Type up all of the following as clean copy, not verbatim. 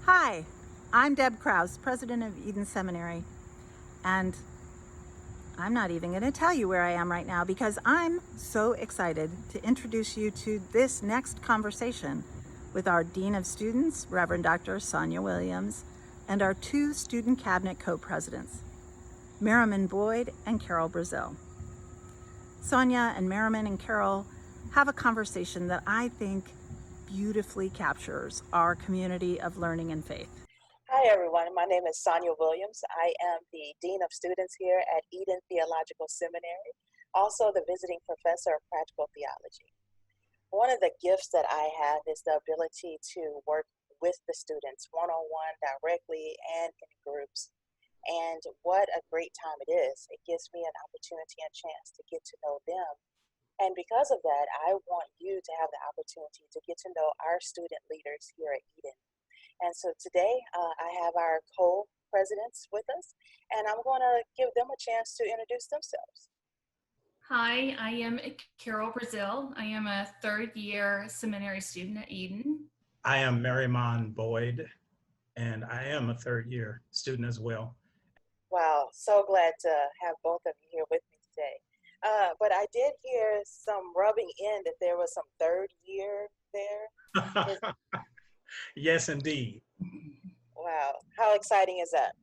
Hi, I'm Deb Krause, president of Eden Seminary, and I'm not even going to tell you where I am right now because I'm so excited to introduce you to this next conversation with our Dean of Students, Reverend Dr. Sonja Williams, and our two student cabinet co-presidents, Merrimon Boyd and Carol Brazeale. Sonja and Merrimon and Carol have a conversation that I think beautifully captures our community of learning and faith. Hi, everyone. My name is Sonja Williams. I am the Dean of Students here at Eden Theological Seminary, also the visiting professor of practical theology. One of the gifts that I have is the ability to work with the students one-on-one, directly, and in groups. And what a great time it is. It gives me an opportunity and chance to get to know them. And because of that, I want you to have the opportunity to get to know our student leaders here at Eden. And so today I have our co-presidents with us, and I'm going to give them a chance to introduce themselves. Hi, I am Carol Brazeale. I am a third-year seminary student at Eden. I am Merrimon Boyd, and I am a third-year student as well. Wow, so glad to have both of you here with me today. But I did hear some rubbing in that there was some third year there. Yes, indeed. Wow, how exciting is that?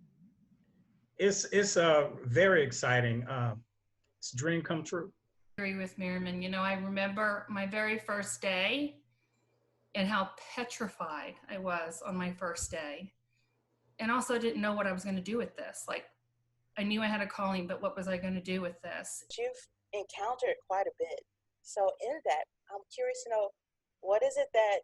It's very exciting. It's a dream come true. I agree with Merrimon. You know, I remember my very first day and how petrified I was on my first day. And also didn't know what I was going to do with this. Like, I knew I had a calling, but what was I going to do with this? You've encountered quite a bit. So in that, I'm curious to know, what is it that,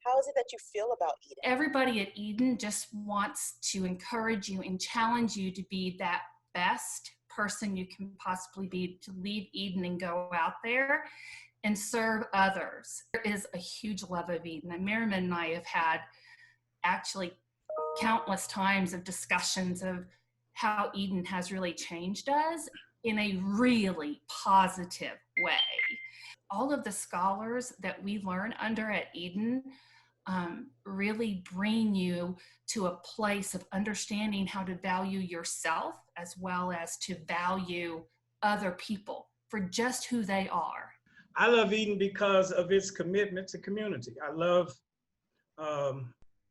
how is it that you feel about Eden? Everybody at Eden just wants to encourage you and challenge you to be that best person you can possibly be, to leave Eden and go out there and serve others. There is a huge love of Eden. And Merrimon and I have had actually countless times of discussions of how Eden has really changed us in a really positive way. All of the scholars that we learn under at Eden really bring you to a place of understanding how to value yourself as well as to value other people for just who they are. I love Eden because of its commitment to community. I love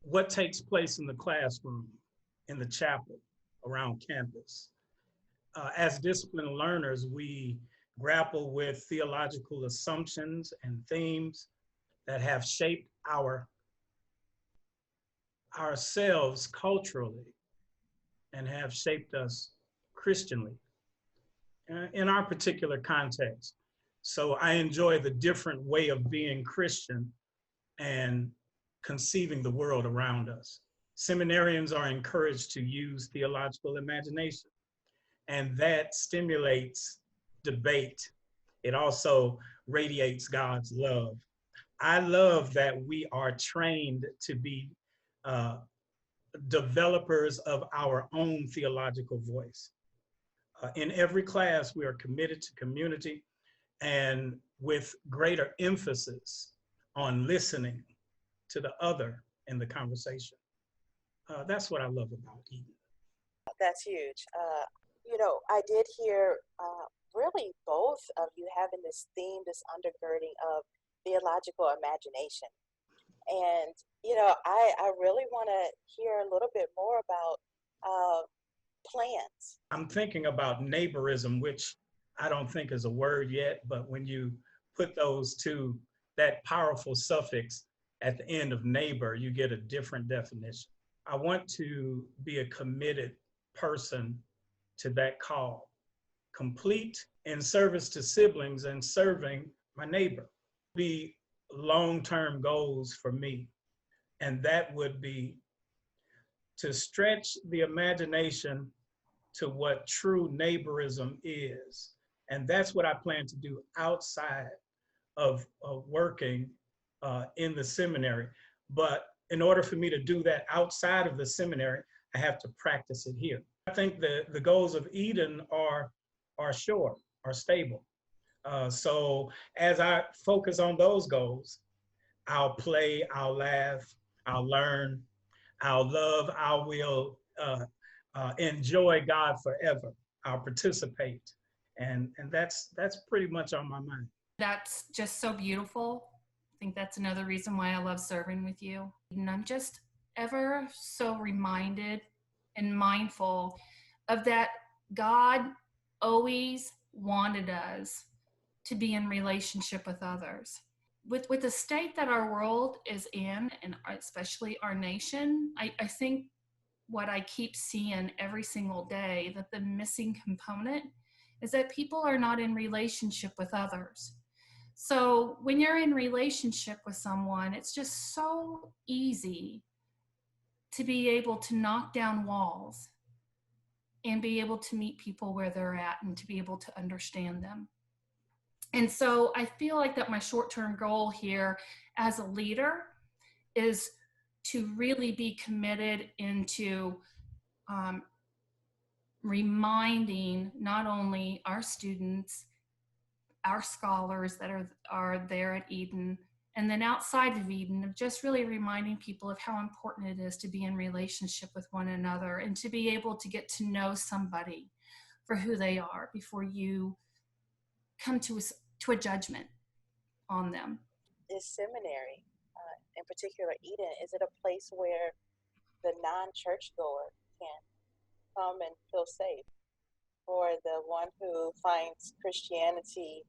what takes place in the classroom, in the chapel, around campus. As disciplined learners, we grapple with theological assumptions and themes that have shaped ourselves culturally and have shaped us Christianly in our particular context. So I enjoy the different way of being Christian and conceiving the world around us. Seminarians are encouraged to use theological imagination, and that stimulates debate. It also radiates God's love. I love that we are trained to be developers of our own theological voice. In every class, we are committed to community and with greater emphasis on listening to the other in the conversation. That's what I love about Eden. That's huge. You know, I did hear really both of you having this theme, this undergirding of theological imagination. And, you know, I really want to hear a little bit more about plans. I'm thinking about neighborism, which I don't think is a word yet, but when you put those two, that powerful suffix at the end of neighbor, you get a different definition. I want to be a committed person to that call, complete in service to siblings and serving my neighbor. Be long-term goals for me, and that would be to stretch the imagination to what true neighborism is. And that's what I plan to do outside of working in the seminary. But in order for me to do that outside of the seminary, I have to practice it here. I think the goals of Eden are sure, are stable. So as I focus on those goals, I'll play, I'll laugh, I'll learn, I'll love, I will enjoy God forever. I'll participate. And that's pretty much on my mind. That's just so beautiful. I think that's another reason why I love serving with you. And I'm just ever so reminded and mindful of that God always wanted us to be in relationship with others. With the state that our world is in, and especially our nation, I think what I keep seeing every single day, that the missing component is that people are not in relationship with others. So when you're in relationship with someone, it's just so easy to be able to knock down walls and be able to meet people where they're at and to be able to understand them. And so I feel like that my short-term goal here as a leader is to really be committed into reminding not only our students, our scholars that are there at Eden, and then outside of Eden, of just really reminding people of how important it is to be in relationship with one another and to be able to get to know somebody for who they are before you come to a judgment on them. This seminary, in particular Eden, is it a place where the non-churchgoer can come and feel safe, or the one who finds Christianity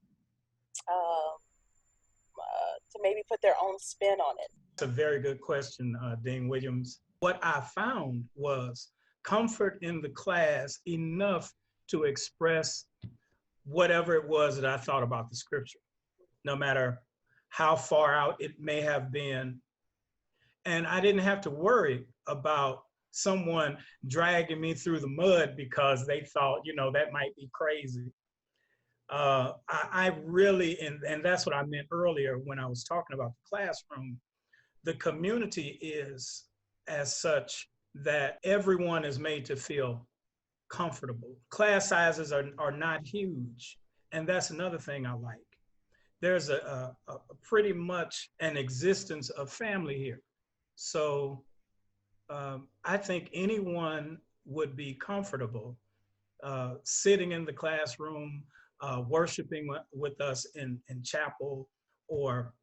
to maybe put their own spin on it? That's a very good question, Dean Williams. What I found was comfort in the class enough to express whatever it was that I thought about the scripture, no matter how far out it may have been. And I didn't have to worry about someone dragging me through the mud because they thought, that might be crazy. I really, and that's what I meant earlier when I was talking about the classroom. The community is as such that everyone is made to feel comfortable. Class sizes are not huge. And that's another thing I like. There's a pretty much an existence of family here. So I think anyone would be comfortable sitting in the classroom, worshiping with us in chapel, or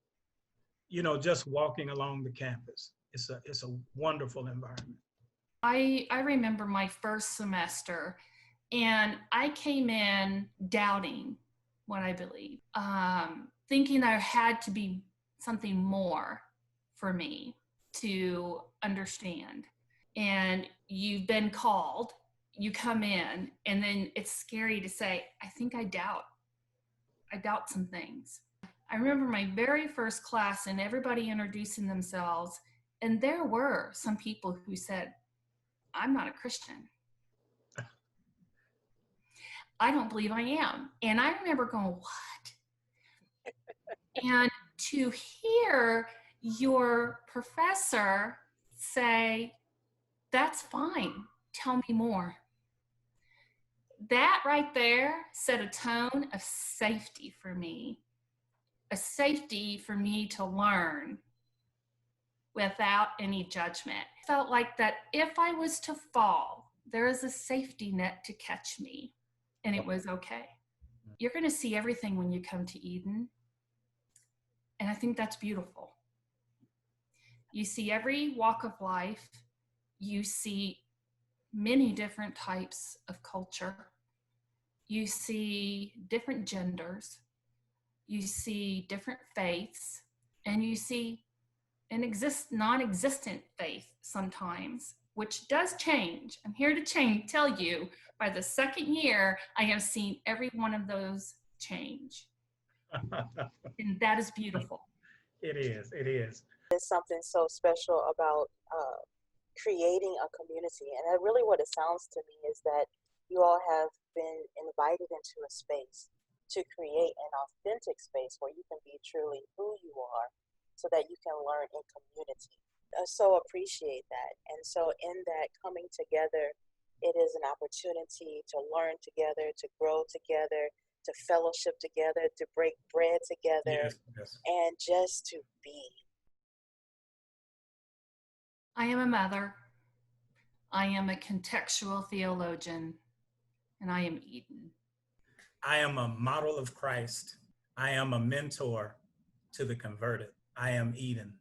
just walking along the campus. It's a wonderful environment. I remember my first semester, and I came in doubting what I believed, thinking there had to be something more for me to understand. And you've been called, you come in, and then it's scary to say, I think I doubt some things. I remember my very first class and everybody introducing themselves, and there were some people who said, I'm not a Christian. I don't believe I am. And I remember going, what? And to hear your professor say, that's fine, tell me more. That right there set a tone of safety for me, a safety for me to learn without any judgment. I felt like that if I was to fall, there is a safety net to catch me, and it was okay. You're going to see everything when you come to Eden, and I think that's beautiful. You see every walk of life. You see many different types of culture. You see different genders. You see different faiths, and you see an non-existent faith sometimes, which does change. I'm here to tell you, by the second year, I have seen every one of those change. And that is beautiful. It is. There's something so special about creating a community. And really what it sounds to me is that you all have been invited into a space to create an authentic space where you can be truly who you are, so that you can learn in community. I so appreciate that. And so in that coming together, it is an opportunity to learn together, to grow together, to fellowship together, to break bread together, Yes. and just to be. I am a mother. I am a contextual theologian, and I am Eden. I am a model of Christ. I am a mentor to the converted. I am Eden.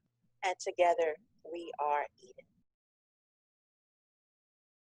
And together we are Eden.